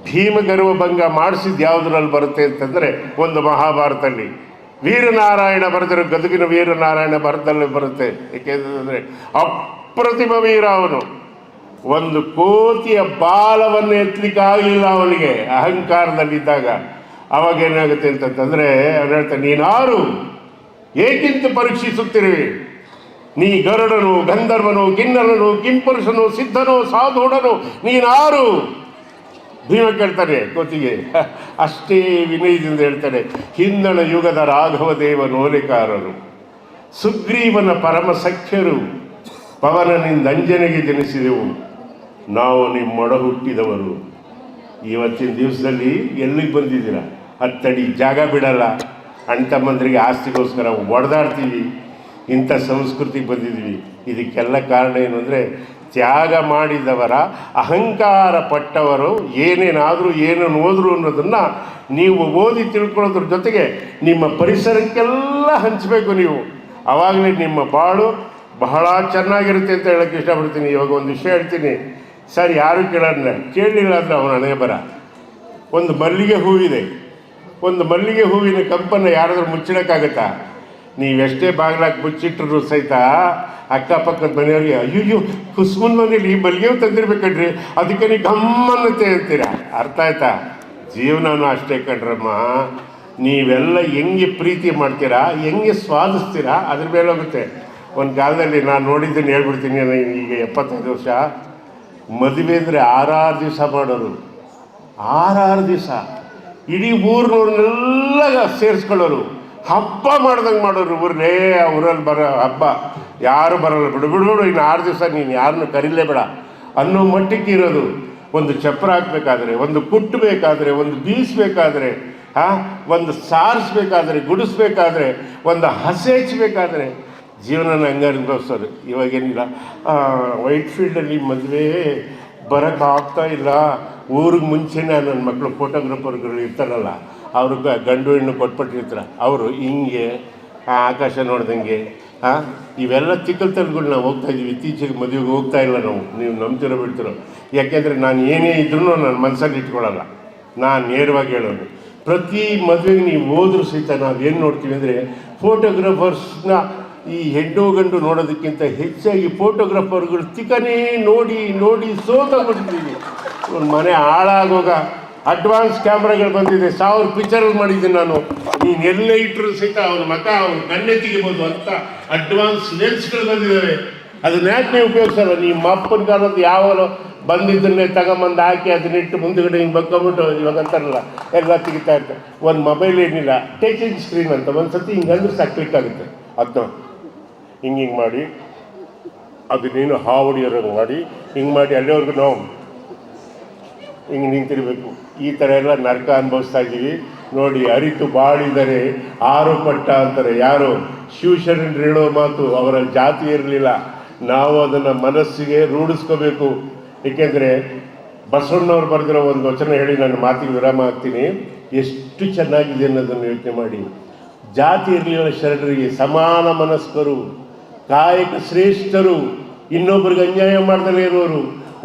ಭೀಮ ಗರ್ವ ಭಂಗ ಮಾಡಿಸಿದ್ದು ಯಾವುದರಲ್ಲಿ ಬರುತ್ತೆ ಅಂತಂದರೆ ಒಂದು ಮಹಾಭಾರತದಲ್ಲಿ. ವೀರನಾರಾಯಣ ಬರೆದಿರೋ ಗದುಗಿನ ವೀರನಾರಾಯಣ ಬರದಲ್ಲಿ ಬರುತ್ತೆ. ಏಕೆಂದರೆ ಅಪ್ರತಿಮ ವೀರ ಅವನು. 1 ಕೋತಿಯ ಬಾಲವನ್ನು ಎತ್ತಲಿಕ್ಕಾಗಲಿಲ್ಲ ಅವನಿಗೆ ಅಹಂಕಾರದಲ್ಲಿದ್ದಾಗ. ಅವಾಗೇನಾಗುತ್ತೆ ಅಂತಂತಂದರೆ ಅವನು ಹೇಳ್ತಾನೆ, ನೀನಾರು ಏಕಿಂತ ಪರೀಕ್ಷಿಸುತ್ತಿರುವೆ? ನೀ ಗರುಡನು, ಗಂಧರ್ವನು, ಕಿನ್ನರನು, ಕಿಂಪುರುಷನು, ಸಿದ್ಧನು, ಸಾಧುಡನು, ನೀನಾರು? ಭೀಮ ಕೇಳ್ತಾನೆ ಕೋತಿಗೆ. ಅಷ್ಟೇ ವಿನಯದಿಂದ ಹೇಳ್ತಾನೆ, ಹಿಂದಣ ಯುಗದ ರಾಘವದೇವ ನೋಲೆಕಾರರು, ಸುಗ್ರೀವನ ಪರಮ ಸಖ್ಯರು, ಪವನನಿಂದ ಅಂಜನೆಗೆ ಜನಿಸಿದೆವು, ನಾವು ನಿಮ್ಮೊಡ ಹುಟ್ಟಿದವರು. ಇವತ್ತಿನ ದಿವಸದಲ್ಲಿ ಎಲ್ಲಿಗೆ ಬಂದಿದ್ದೀರಾ? 10 ಅಡಿ ಜಾಗ ಬಿಡಲ್ಲ, ಅಣ್ತಮ್ಮಂದ್ರಿಗೆ ಆಸ್ತಿಗೋಸ್ಕರ ಒಡೆದಾಡ್ತೀವಿ. ಇಂಥ ಸಂಸ್ಕೃತಿಗೆ ಬಂದಿದ್ದೀವಿ. ಇದಕ್ಕೆಲ್ಲ ಕಾರಣ ಏನು ಅಂದರೆ ತ್ಯಾಗ ಮಾಡಿದವರ, ಅಹಂಕಾರ ಪಟ್ಟವರು ಏನೇನಾದರೂ ಏನೇನು ಹೋದ್ರು ಅನ್ನೋದನ್ನು ನೀವು ಓದಿ ತಿಳ್ಕೊಳ್ಳೋದ್ರ ಜೊತೆಗೆ ನಿಮ್ಮ ಪರಿಸರಕ್ಕೆಲ್ಲ ಹಂಚಬೇಕು ನೀವು. ಆವಾಗಲೇ ನಿಮ್ಮ ಬಾಳು ಬಹಳ ಚೆನ್ನಾಗಿರುತ್ತೆ ಅಂತ ಹೇಳೋಕ್ಕೆ ಇಷ್ಟಪಡ್ತೀನಿ. ಇವಾಗ ಒಂದು ವಿಷಯ ಹೇಳ್ತೀನಿ ಸರ್, ಯಾರು ಕೇಳಲಿಲ್ಲ ಅಂದರೆ ಅವನ ಹಣೆ ಬರ. ಒಂದು ಮಲ್ಲಿಗೆ ಹೂವಿದೆ, ಒಂದು ಮಲ್ಲಿಗೆ ಹೂವಿನ ಕಂಪನ್ನು ಯಾರಾದರೂ ಮುಚ್ಚಿಡೋಕ್ಕಾಗತ್ತಾ? ನೀವೆಷ್ಟೇ ಬಾಗಿಲಾಗಿ ಮುಚ್ಚಿಟ್ರು ಸಹಿತ ಅಕ್ಕಪಕ್ಕದ ಮನೆಯವ್ರಿಗೆ ಅಯ್ಯೋ ಕುಸುಮನ್ ಮನೇಲಿ ಈ ಮಲ್ಲಿಗೆ ಹೂ ತಂದಿರ್ಬೇಕಂಡ್ರಿ, ಅದಕ್ಕೆ ನೀವು ಗಮ್ಮನ್ನತೆ ಅಂತೀರ. ಅರ್ಥ ಆಯ್ತಾ? ಜೀವನನೂ ಅಷ್ಟೇ ಕಣ್ರಮ್ಮ. ನೀವೆಲ್ಲ ಹೆಂಗೆ ಪ್ರೀತಿ ಮಾಡ್ತೀರಾ, ಹೆಂಗೆ ಸ್ವಾದಿಸ್ತೀರಾ, ಅದ್ರ ಮೇಲೆ ಹೋಗುತ್ತೆ. ಒಂದು ಕಾಲದಲ್ಲಿ ನಾನು ನೋಡಿದ್ದನ್ನು ಹೇಳ್ಬಿಡ್ತೀನಿ. ಈಗ 75 ವರ್ಷ ಮದುವೆ ಅಂದರೆ 6 ದಿವಸ ಮಾಡೋರು. 6 ದಿವಸ ಇಡೀ ಊರಿನವ್ರನ್ನೆಲ್ಲ ಸೇರಿಸ್ಕೊಳ್ಳೋರು. ಹಬ್ಬ ಮಾಡ್ದಂಗೆ ಮಾಡೋರು. ಊರಲ್ಲೇ ಊರಲ್ಲಿ ಬರೋ ಹಬ್ಬ ಯಾರು ಬರೋಲ್ಲ. ಬಿಡು ಇನ್ನು 6 ದಿವಸ ನೀನು ಯಾರನ್ನು ಕರೀಲೇಬೇಡ ಅನ್ನೋ ಮಟ್ಟಕ್ಕೆ ಇರೋದು. ಒಂದು ಚಪ್ರ ಹಾಕಬೇಕಾದ್ರೆ, ಒಂದು ಕುಟ್ಟಬೇಕಾದ್ರೆ, ಒಂದು ಬೀಸಬೇಕಾದ್ರೆ, ಒಂದು ಸಾರಿಸ್ಬೇಕಾದ್ರೆ, ಗುಡಿಸ್ಬೇಕಾದ್ರೆ, ಒಂದು ಹಸೆಚ್ಚಬೇಕಾದ್ರೆ ಜೀವನನ ಹಂಗೆ ಅನುಭವಿಸೋದು. ಇವಾಗೇನಿಲ್ಲ, ವೈಟ್ ಫೀಲ್ಡಲ್ಲಿ ಮದುವೆ ಬರೋಕ್ಕಾಗ್ತಾ ಇಲ್ಲ. ಊರಿಗೆ ಮುಂಚೆನೇ ನನ್ನ ಮಕ್ಕಳು ಫೋಟೋಗ್ರಾಫರ್ಗಳು ಇರ್ತಾರಲ್ಲ, ಅವ್ರಿಗೆ ಗಂಡು ಹೆಣ್ಣು ಕೊಟ್ಬಿಟ್ಟಿರ್ತಾರೆ. ಅವರು ಹಿಂಗೆ ಆಕಾಶ ನೋಡ್ದಂಗೆ ಇವೆಲ್ಲ ತಿಕ್ಕಲ್ತನಗಳು ನಾವು ಹೋಗ್ತಾಯಿದ್ದೀವಿ. ಇತ್ತೀಚೆಗೆ ಮದುವೆಗೆ ಹೋಗ್ತಾ ಇಲ್ಲ ನಾವು. ನೀವು ನಂಬ್ತಿರೋ ಬಿಡ್ತಿರೋ. ಯಾಕೆಂದರೆ ನಾನು ಏನೇ ಇದ್ರೂ ನನ್ನ ಮನಸ್ಸಲ್ಲಿ ಇಟ್ಕೊಳ್ಳಲ್ಲ. ನಾನು ನೇರವಾಗಿ ಹೇಳೋದು, ಪ್ರತಿ ಮದುವೆಗೆ ನೀವು ಹೋದ್ರೂ ಸಹಿತ ನಾವು ಏನು ನೋಡ್ತೀವಿ ಅಂದರೆ ಫೋಟೋಗ್ರಾಫರ್ಸ್ನ ಈ ಹೆಣ್ಣು ಗಂಡು ನೋಡೋದಕ್ಕಿಂತ ಹೆಚ್ಚಾಗಿ ಫೋಟೋಗ್ರಾಫರ್ಗಳು ತಿಕ್ಕನೇ ನೋಡಿ ನೋಡಿ ಸೋತಾಗ್ಬಿಟ್ಟಿದ್ದೀವಿ. ಒಂದು ಮನೆ ಹಾಳಾಗೋಗ ಅಡ್ವಾನ್ಸ್ ಕ್ಯಾಮ್ರಾಗಳು ಬಂದಿದೆ. 1000 ಪಿಕ್ಚರಲ್ಲಿ ಮಾಡಿದ್ದೀನಿ ನಾನು. ನೀನು ಎಲ್ಲೇ ಇಟ್ಟರು ಸಹಿತ ಅವನ ಮಕ ಅವ್ನ ಕಣ್ಣೆ ತೆಗಿಬೋದು ಅಂತ ಅಡ್ವಾನ್ಸ್ ಲೆನ್ಸ್ಗಳು ಬಂದಿದ್ದಾವೆ. ಅದನ್ನ ಯಾಕೆ ನೀವು ಉಪಯೋಗಿಸಲ್ಲ? ನಿಮ್ಮ ಅಪ್ಪನ ಕಾಲದ ಯಾವಾಗ ಬಂದಿದ್ದನ್ನೇ ತಗೊಂಬಂದು ಹಾಕಿ ಅದನ್ನಿಟ್ಟು ಮುಂದುಗಡೆ ಹಿಂಗೆ ಬಕ್ಕೊಂಬಿಟ್ಟು ಇವಾಗ ಅಂತಾರಲ್ಲ ಎಲ್ಲ ತೆಗಿತಾ ಇರ್ತಾರೆ. ಒಂದು ಮೊಬೈಲ್ ಏನಿಲ್ಲ, ಟಚಿಂಗ್ ಸ್ಕ್ರೀನ್ ಅಂತ ಒಂದು ಸತಿ ಹಿಂಗಂದ್ರೆ ಸಾಕು ಕ್ಲಿಕ್ ಆಗುತ್ತೆ. ಅದನ್ನ ಹಿಂಗೆ ಮಾಡಿ ಅದನ್ನೇನು ಹಾವಡಿಯೋರಂಗೆ ಮಾಡಿ ಹಿಂಗೆ ಮಾಡಿ ಅಲ್ಲಿವರೆಗೂ ನಾವು ಹಿಂಗೆ ನಿಂತಿರಬೇಕು. ಈ ಥರ ಎಲ್ಲ ನರಕ ಅನುಭವಿಸ್ತಾ ಇದ್ದೀವಿ ನೋಡಿ. ಅರಿತು ಬಾಳಿದರೆ 6 ಪಟ್ಟ ಅಂತಾರೆ. ಯಾರು? ಶಿವಶರಣರು ಹೇಳೋ ಮಾತು. ಅವರ ಜಾತಿ ಇರಲಿಲ್ಲ. ನಾವು ಅದನ್ನು ಮನಸ್ಸಿಗೆ ರೂಢಿಸ್ಕೋಬೇಕು. ಏಕೆಂದರೆ ಬಸವಣ್ಣವ್ರು ಬರೆದಿರೋ ಒಂದು ವಚನ ಹೇಳಿ ನನ್ನ ಮಾತಿಗೆ ವಿರಾಮ ಹಾಕ್ತೀನಿ. ಎಷ್ಟು ಚೆನ್ನಾಗಿದೆ ಅನ್ನೋದನ್ನು ಯೋಚನೆ ಮಾಡಿ. ಜಾತಿ ಇರಲಿಲ್ಲ ಶರಣರಿಗೆ, ಸಮಾನ ಮನಸ್ಕರು, ಕಾಯಕ ಶ್ರೇಷ್ಠರು, ಇನ್ನೊಬ್ಬರಿಗೆ ಅನ್ಯಾಯ ಮಾಡ್ದಲೇ ಇರೋರು,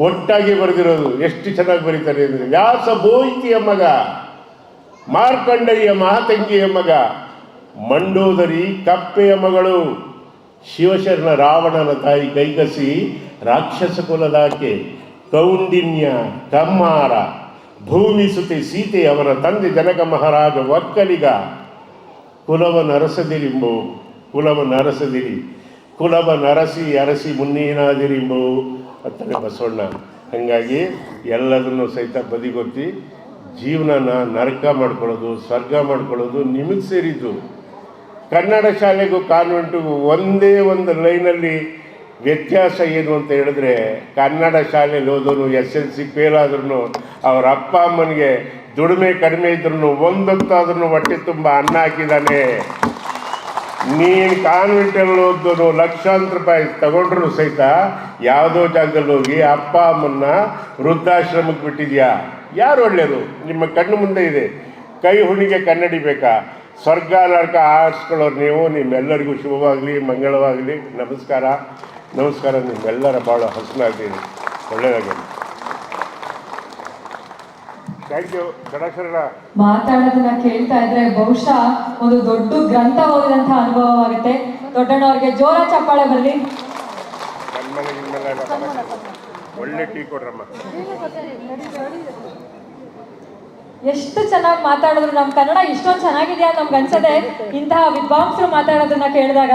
ಒಟ್ಟಾಗಿ ಬರೆದಿರೋದು. ಎಷ್ಟು ಚೆನ್ನಾಗಿ ಬರೀತಾರೆ ಅಂದರೆ, ವ್ಯಾಸ ಬೋಯಿತಿಯ ಮಗ, ಮಾರ್ಕಂಡಯ್ಯ ಮಹಾತಂಗಿಯ ಮಗ, ಮಂಡೋದರಿ ಕಪ್ಪೆಯ ಮಗಳು, ಶಿವಶರಣ ರಾವಣನ ತಾಯಿ ಕೈಕಸಿ ರಾಕ್ಷಸ ಕುಲದಾಕೆ, ಕೌಂಡಿನ್ಯ ಕಮ್ಮಾರ, ಭೂಮಿ ಸುತೆ ಸೀತೆ ಅವರ ತಂದೆ ಜನಕ ಮಹಾರಾಜ ಒಕ್ಕಲಿಗ, ಕುಲವನರಸದಿರಿಂಬು ಕುಲವನರಸದಿರಿ, ಕುಲವನರಸಿ ಅರಸಿ ಮುನ್ನೀನಾದಿರಿಂಬು ಅಂತಾನೆ ಬಸವಣ್ಣ. ಹಾಗಾಗಿ ಎಲ್ಲದನ್ನು ಸಹಿತ ಬದಿಗೊತ್ತಿ ಜೀವನನ ನರಕ ಮಾಡ್ಕೊಳ್ಳೋದು, ಸ್ವರ್ಗ ಮಾಡ್ಕೊಳ್ಳೋದು ನಿಮಗೆ ಸೇರಿದ್ದು. ಕನ್ನಡ ಶಾಲೆಗೂ ಕಾನ್ವೆಂಟಿಗೂ ಒಂದೇ ಒಂದು ಲೈನಲ್ಲಿ ವ್ಯತ್ಯಾಸ ಏನು ಅಂತ ಹೇಳಿದ್ರೆ, ಕನ್ನಡ ಶಾಲೆಯಲ್ಲಿ ಓದೋನು SLC ಫೇಲ್ ಆದ್ರೂ ಅವ್ರ ಅಪ್ಪ ಅಮ್ಮನಿಗೆ ದುಡಿಮೆ ಕಡಿಮೆ ಇದ್ರೂ ಒಂದೊತ್ತಾದ್ರೂ ಹೊಟ್ಟೆ ತುಂಬ ಅನ್ನ ಹಾಕಿದ್ದಾನೆ. ನೀನು ಕಾನ್ವೆಂಟಲ್ಲಿ ಓದೋನು ಲಕ್ಷಾಂತರ ರೂಪಾಯಿ ತಗೊಂಡ್ರು ಸಹಿತ ಯಾವುದೋ ಜಾಗದಲ್ಲಿ ಹೋಗಿ ಅಪ್ಪ ಅಮ್ಮನ್ನ ವೃದ್ಧಾಶ್ರಮಕ್ಕೆ ಬಿಟ್ಟಿದ್ಯಾ. ಯಾರು ಒಳ್ಳೆಯದು? ನಿಮ್ಮ ಕಣ್ಣು ಮುಂದೆ ಇದೆ. ಕೈ ಹುಣಿಗೆ ಕನ್ನಡಿ ಬೇಕಾ? ಸ್ವರ್ಗ ನರಕ ಆರಿಸ್ಕೊಳ್ಳೋರು ನೀವು. ನಿಮ್ಮೆಲ್ಲರಿಗೂ ಶುಭವಾಗಲಿ, ಮಂಗಳವಾಗಲಿ. ನಮಸ್ಕಾರ. ನಿಮ್ಮೆಲ್ಲರ ಭಾಳ ಹಸನಾಗ್ತೀನಿ. ಒಳ್ಳೆಯದಾಗಲಿ. Thank you. ಗಣೇಶರಣ ಮಾತಾಡೋದನ್ನ ಕೇಳ್ತಾ ಇದ್ರೆ ಬಹುಶಃ ಒಂದು ದೊಡ್ಡ ಗ್ರಂಥ ಓದಿದಂಥ ಅನುಭವವಾಗುತ್ತೆ. ದೊಡ್ಡಣ್ಣವ್ರಿಗೆ ಜೋರ ಚಪ್ಪಾಳೆ ಬರಲಿ. ಒಳ್ಳೆ ಟೀ ಕೊಡ್ರಮ್ಮ. ಎಷ್ಟು ಚೆನ್ನಾಗಿ ಮಾತಾಡಿದ್ರು. ನಮ್ಮ ಕನ್ನಡ ಇಷ್ಟೊಂದು ಚೆನ್ನಾಗಿದೆಯಾ ನಮ್ಗೆ ಅನ್ಸದೆ. ಇಂತಹ ವಿದ್ವಾಂಸರು ಮಾತಾಡೋದನ್ನ ಕೇಳಿದಾಗ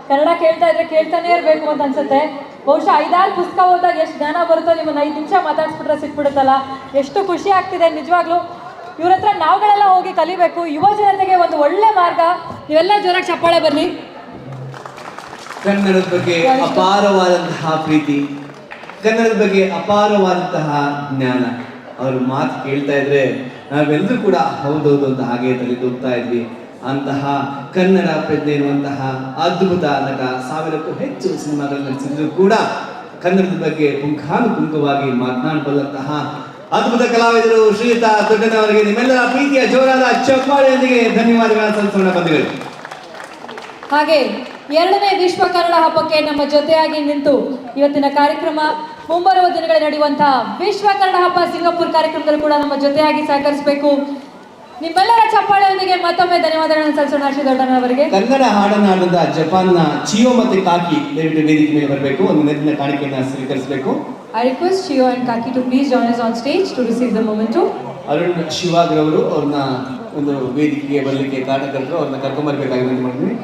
ಕನ್ನಡ ಕೇಳ್ತಾ ಇದ್ರೆ ಕೇಳ್ತಾನೆ ಇರಬೇಕು ಅಂತ ಅನ್ಸುತ್ತೆ. ಬಹುಶಃ 5-6 ಪುಸ್ತಕ ಓದಿದಾಗ ಎಷ್ಟು ಜ್ಞಾನ ಬರುತ್ತೋ, ನಿಮ್ಮನ್ನು 5 ನಿಮಿಷ ಮಾತಾಡ್ಸ್ಬಿಟ್ರೆ ಸಿಕ್ಬಿಡುತ್ತಲ್ಲ. ಎಷ್ಟು ಖುಷಿ ಆಗ್ತಿದೆ ನಿಜವಾಗ್ಲೂ. ಇವ್ರ ಹತ್ರ ನಾವುಗಳೆಲ್ಲ ಹೋಗಿ ಕಲಿಬೇಕು. ಯುವ ಜನತೆಗೆ ಒಂದು ಒಳ್ಳೆ ಮಾರ್ಗ. ನೀವೆಲ್ಲ ಜೋರಾಗಿ ಚಪ್ಪಾಳೆ ಬರಲಿ. ಕನ್ನಡದ ಬಗ್ಗೆ ಅಪಾರವಾದಂತಹ ಪ್ರೀತಿ, ಕನ್ನಡದ ಬಗ್ಗೆ ಅಪಾರವಾದಂತಹ ಜ್ಞಾನ. ಅವ್ರ ಮಾತು ಕೇಳ್ತಾ ಇದ್ರೆ ನಾವೆಲ್ಲರೂ ಕೂಡ ಹೌದೌದು ಅಂತ ಹಾಗೆ ತಲೆದೂಗ್ತಾ ಇದ್ವಿ. ಅಂತಹ ಕನ್ನಡ ಪ್ರಜ್ಞೆ ಇರುವಂತಹ ಅದ್ಭುತ ನಟ, 1000ಕ್ಕೂ ಹೆಚ್ಚು ಸಿನಿಮಾಗಳು ನಟಿಸಿದ್ರು ಕೂಡ ಕನ್ನಡದ ಬಗ್ಗೆ ಪುಂಖಾನುಪುಂಖವಾಗಿ ಮಾತನಾಡಬಲ್ಲಂತಹ ಅದ್ಭುತ ಕಲಾವಿದರು ಶ್ರೀಯುತ ದೊಡ್ಡನವರಿಗೆ ನಿಮ್ಮೆಲ್ಲರ ಪ್ರೀತಿಯ ಜೋರಾದ ಚಪ್ಪಾಳೆಯೊಂದಿಗೆ ಧನ್ಯವಾದಗಳನ್ನು ಸಲ್ಲಿಸೋಣ ಬಂಧುಗಳು. ಹಾಗೆ 2ನೇ ವಿಶ್ವ ಕನ್ನಡ ಹಬ್ಬಕ್ಕೆ ನಮ್ಮ ಜೊತೆಯಾಗಿ ನಿಂತು ಇವತ್ತಿನ ಕಾರ್ಯಕ್ರಮ, ಮುಂಬರುವ ದಿನಗಳಲ್ಲಿ ನಡೆಯುವಂತಹ ವಿಶ್ವ ಕನ್ನಡ ಹಬ್ಬ ಸಿಂಗಾಪುರ್ ಕಾರ್ಯಕ್ರಮದಲ್ಲಿ ಕೂಡ ನಮ್ಮ ಜೊತೆಯಾಗಿ ಸಹಕರಿಸಬೇಕು. ನಿಮ್ಮೆಲ್ಲರ ಚಪ್ಪಾಳೆಯೊಂದಿಗೆ ಮತ್ತೊಮ್ಮೆ ಧನ್ಯವಾದಗಳನ್ನು ಸಲ್ಲಿಸೋಣ ಶ್ರೀ ದೊಡ್ಡಣ್ಣವರಿಗೆ. ಕನ್ನಡ ಹಾಡನಾಡದ ಜಪಾನ್ನ ಚಿಯೋ ಮತ್ತೆ ಕಾಕಿ ದಯವಿಟ್ಟು ವೇದಿಕೆ ಮೇಲೆ ಬರಬೇಕು. ಒಂದು ನೆನಪಿನ ಕಾಣಿಕೆಯನ್ನು ಸ್ವೀಕರಿಸಬೇಕು. I request Chiyo and Kaki to please join us on stage to receive the memento. Arun ಶಿವಾಗ್ರವರು ಅವ್ರನ್ನ ಒಂದು ವೇದಿಕೆಗೆ ಬರಲಿಕ್ಕೆ ಕಾರಣಕರ್ತರು, ಅವ್ರನ್ನ ಕರ್ಕೊಂಡ್ಬರ್ಬೇಕಾಗಿ ವಿನಂತಿ ಮಾಡ್ತೀನಿ.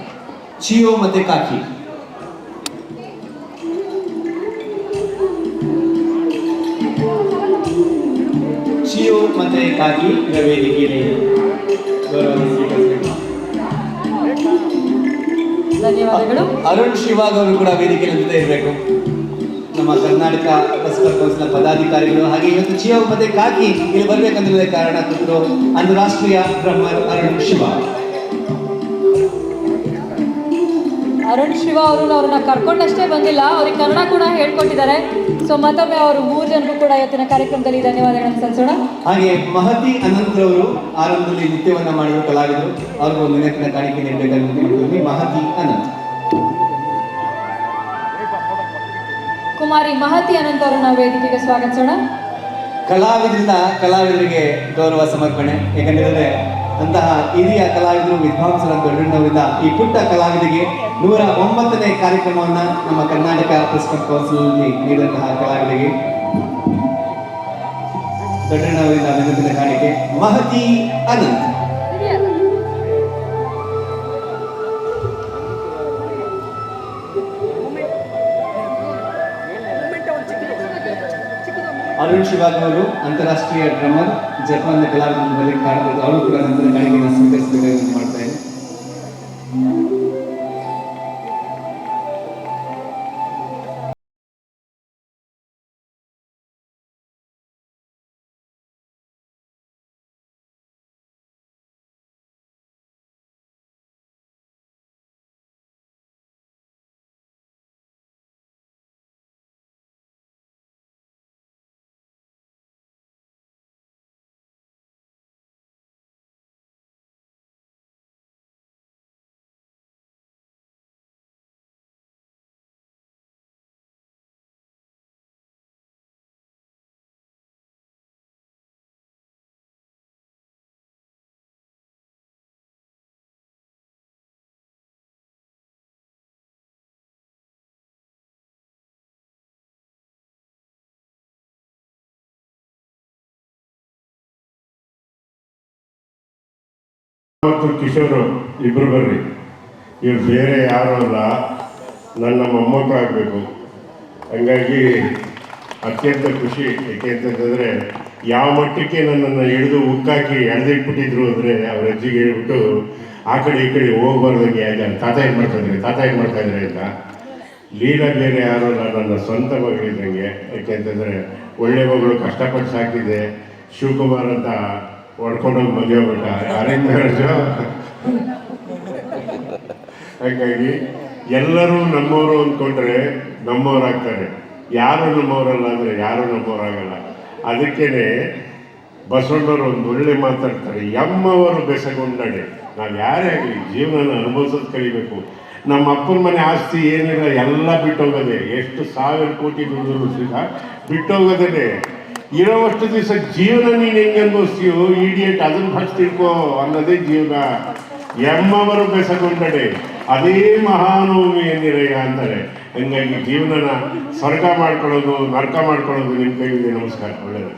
ಚಿಯೋ ಮತ್ತೆ ಕಾಕಿ. ಚಿಯೋ ಮತ್ತೆ ಕಾಕಿ ವೇದಿಕೆಯಲ್ಲಿ ಗೌರವವನ್ನು ಸ್ವೀಕರಿಸಬೇಕು. ಧನ್ಯವಾದಗಳು. ಅರುಣ್ ಶಿವಾಗ್ ಅವರು ಕೂಡ ವೇದಿಕೆಯಲ್ಲಿ ಜೊತೆ ಇರಬೇಕು. ನಮ್ಮ ಕರ್ನಾಟಕ ಪರಸ್ಪರ ಕೌನ್ಸಿಲ್ ಪದಾಧಿಕಾರಿಗಳು. ಹಾಗೆ ಇವತ್ತು ಚಿಯೋ ಮತ್ತೆ ಕಾಕಿ ಇಲ್ಲಿ ಬರ್ಬೇಕಂದ್ರೆ ಕಾರಣಕರ್ತರು ಅಂತಾರಾಷ್ಟ್ರೀಯ ಡ್ರಮ್ಮರ್ ಅರುಣ್ ಶಿವಾಗ್. ಅರುಣ್ ಶಿವ ಅವರು ಅವ್ರನ್ನ ಕರ್ಕೊಂಡಷ್ಟೇ ಬಂದಿಲ್ಲ, ಅವ್ರಿಗೆ ಕನ್ನಡ ಕೂಡ ಹೇಳ್ಕೊಟ್ಟಿದ್ದಾರೆ. ಸೊ ಮತ್ತೊಮ್ಮೆ ಅವರು 3 ಜನರು ಕೂಡ ಇವತ್ತಿನ ಕಾರ್ಯಕ್ರಮದಲ್ಲಿ ಧನ್ಯವಾದಗಳನ್ನು ಸಲ್ಲಿಸೋಣ. ಹಾಗೆ ಮಹತಿ ಅನಂತ್ರವರು ಆರಂಭದಲ್ಲಿ ನೃತ್ಯವನ್ನ ಮಾಡಿದ ಕಲಾವಿದರು, ಅವ್ರಿಗೂ ಒಂದು ನೆನಪಿನ ಕಾಣಿಕೆ ನೀಡಬೇಕಾಗಿ ಮಹತಿ ಅನಂತ್. ಕುಮಾರಿ ಮಹತಿ ಅನಂತ್ ಅವರನ್ನ ವೇದಿಕೆಗೆ ಸ್ವಾಗತಿಸೋಣ. ಕಲಾವಿದರಿಂದ ಕಲಾವಿದರಿಗೆ ಗೌರವ ಸಮರ್ಪಣೆ. ಯಾಕಂದ್ರೆ ಅಂತಹ ಹಿರಿಯ ಕಲಾವಿದರು ವಿದ್ವಾಂಸರ ದೊಡ್ಡಣ್ಣವರಿಂದ ಈ ಪುಟ್ಟ ಕಲಾವಿದರಿಗೆ 109ನೇ ಕಾರ್ಯಕ್ರಮವನ್ನ ನಮ್ಮ ಕರ್ನಾಟಕ ಪರಸ್ಪರ ಕೌನ್ಸಿಲ್ನಲ್ಲಿ ನೀಡಿದಂತಹ ಕಲಾವಿದರಿಗೆ ದೊಡ್ಡಣ್ಣವರಿಂದ ನೆನಪಿನ ಕಾಣಿಕೆ ಮಹತಿ ಅನಂತ್. ಅರುಣ್ ಶಿವಾಗ್ ಅವರು ಅಂತಾರಾಷ್ಟ್ರೀಯ ಡ್ರಮ್ಮರ್, ಜಪಾನ್ ಕಲಾವಿದರು ಕಾಣಬಹುದು. ಅವರು ಕೂಡ ನಂತರ ಕಾಣಿಕೆಯನ್ನು ಸ್ವೀಕರಿಸಬೇಕಾಗಿ ಮಾಡ್ತಾ ಇದ್ದಾರೆ. ಮತ್ತು ಕಿಶೋರು ಇಬ್ಬರು ಬರ್ರಿ. ಇವ್ರು ಬೇರೆ ಯಾರೂ ಅಲ್ಲ, ನನ್ನ ಮೊಮ್ಮಕ್ಕಳಾಗಬೇಕು. ಹಂಗಾಗಿ ಅತ್ಯಂತ ಖುಷಿ. ಏಕೆ ಅಂತಂದರೆ ಯಾವ ಮಟ್ಟಕ್ಕೆ ನನ್ನನ್ನು ಹಿಡಿದು ಉಕ್ಕಾಕಿ ಎಳೆದಿಟ್ಬಿಟ್ಟಿದ್ರು ಅಂದರೆ ಅವ್ರ ಅಜ್ಜಿಗೆ ಹೇಳ್ಬಿಟ್ಟು ಆ ಕಡೆ ಈ ಕಡೆ ಹೋಗ್ಬಾರ್ದಂಗೆ ಯಾಕೆ ತಾತ ಏನು ಮಾಡ್ತಾಯಿದ್ರೆ ಅಂತ. ಲೀಲಾ ಬೇರೆ ಯಾರೂ ಅಲ್ಲ, ನನ್ನ ಸ್ವಂತ ಮಗಳಿದ್ದಂಗೆ. ಯಾಕೆಂತಂದರೆ ಒಳ್ಳೆ ಮಗಳು ಕಷ್ಟಪಟ್ಟು ಸಾಕಿದೆ. ಶಿವಕುಮಾರ್ ಅಂತ ಹೊಡ್ಕೊಂಡೋಗಿ ಮದುವೆ ಹೋಗ್ಬಿಟ್ಟ, ಅರೇಂಜ್ ಮ್ಯಾರೇಜು. ಹಾಗಾಗಿ ಎಲ್ಲರೂ ನಮ್ಮವರು ಅಂದ್ಕೊಂಡ್ರೆ ನಮ್ಮವರಾಗ್ತಾರೆ, ಯಾರು ನಮ್ಮವರಲ್ಲ ಅಂದರೆ ಯಾರೂ ನಮ್ಮವರಾಗಲ್ಲ. ಅದಕ್ಕೇ ಬಸವಣ್ಣವರು ಒಂದು ಒಳ್ಳೆ ಮಾತಾಡ್ತಾರೆ, ಎಮ್ಮವರು ಬೆಸಗೊಂಡಡೆ. ನಾವು ಯಾರೇ ಆಗಲಿ ಜೀವನನ ಅನುಭವಿಸೋದು ಕಲಿಬೇಕು. ನಮ್ಮ ಅಪ್ಪನ ಮನೆ ಆಸ್ತಿ ಏನಿಲ್ಲ, ಎಲ್ಲ ಬಿಟ್ಟೋಗೋದೆ. ಎಷ್ಟು 1000 ಕೋಟಿ ದುಡ್ಡು ಸಹ ಬಿಟ್ಟೋಗೋದೇ. ಇರೋವಷ್ಟು ದಿವಸ ಜೀವನ ನೀನು ಹೆಂಗೆ ಅನುಭವಿಸ್ತೀಯೋ ಇಡಿಯಟ್, ಅದನ್ನು ಫಸ್ಟ್ ತಿಳ್ಕೋ ಅನ್ನೋದೇ ಜೀವನ. ಎಮ್ಮವರು ಬೆಸಗೊಂಡಡೆ ಅದೇ ಮಹಾನವಮಿ ಎಂದಿರಯ್ಯ ಅಂತಾರೆ. ಹಂಗಾಗಿ ಜೀವನನ ಸ್ವರ್ಗ ಮಾಡ್ಕೊಳ್ಳೋದು ನರ್ಕ ಮಾಡ್ಕೊಳ್ಳೋದು ನಿಮ್ಮ ಕೈಯಲ್ಲಿ. ನಮಸ್ಕಾರ, ಒಳ್ಳೆಯದು.